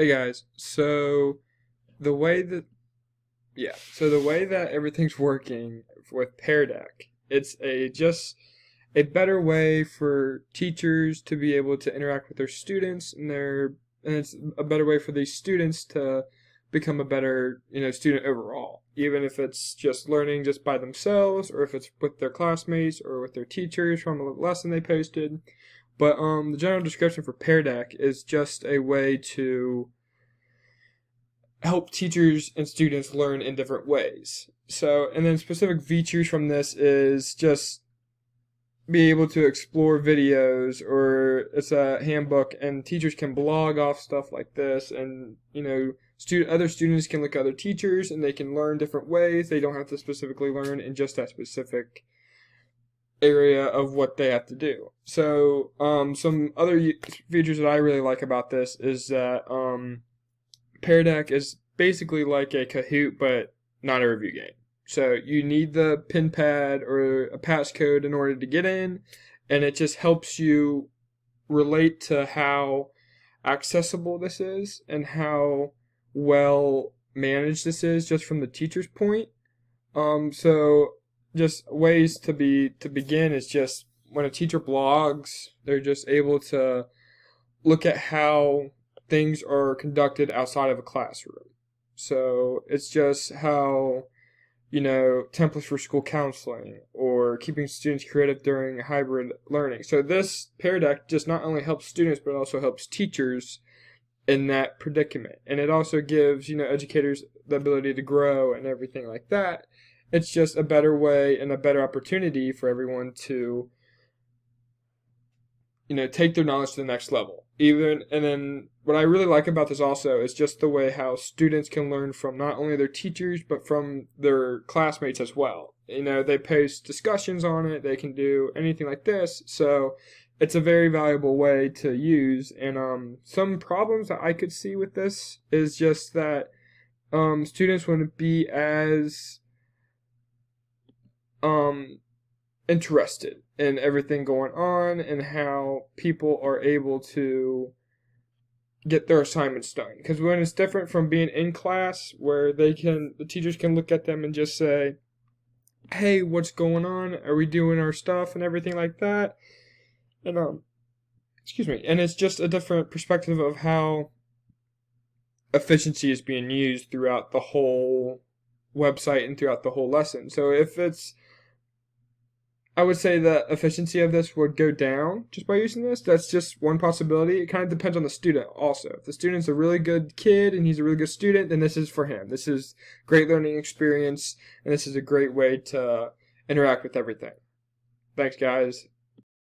Hey guys, the way that the way that everything's working with Pear Deck, it's a just a better way for teachers to be able to interact with their students and it's a better way for these students to become a better, student overall. Even if it's just learning just by themselves or if it's with their classmates or with their teachers from a lesson they posted. But the general description for Pear Deck is just a way to help teachers and students learn in different ways. So, and then specific features from this is just be able to explore videos, or it's a handbook and teachers can blog off stuff like this, and other students can look at other teachers and they can learn different ways. They don't have to specifically learn in just that specific area of what they have to do. So some other features that I really like about this is that Pear Deck is basically like a Kahoot, but not a review game. So you need the pin pad or a passcode in order to get in, and it just helps you relate to how accessible this is and how well managed this is just from the teacher's point. So just ways to begin is just when a teacher blogs, they're just able to look at how things are conducted outside of a classroom. So it's just how, templates for school counseling or keeping students creative during hybrid learning. So this Pear Deck just not only helps students, but also helps teachers in that predicament. And it also gives, educators the ability to grow and everything like that. It's just a better way and a better opportunity for everyone to take their knowledge to the next level. And then what I really like about this also is just the way how students can learn from not only their teachers but from their classmates as well. They post discussions on it. They can do anything like this. So it's a very valuable way to use. And some problems that I could see with this is just that students wouldn't be as interested in everything going on and how people are able to get their assignments done. Because when it's different from being in class where the teachers can look at them and just say, hey, what's going on? Are we doing our stuff and everything like that? And and it's just a different perspective of how efficiency is being used throughout the whole website and throughout the whole lesson. So I would say the efficiency of this would go down just by using this. That's just one possibility. It kind of depends on the student also. If the student's a really good kid and he's a really good student, then this is for him. This is great learning experience, and this is a great way to interact with everything. Thanks, guys.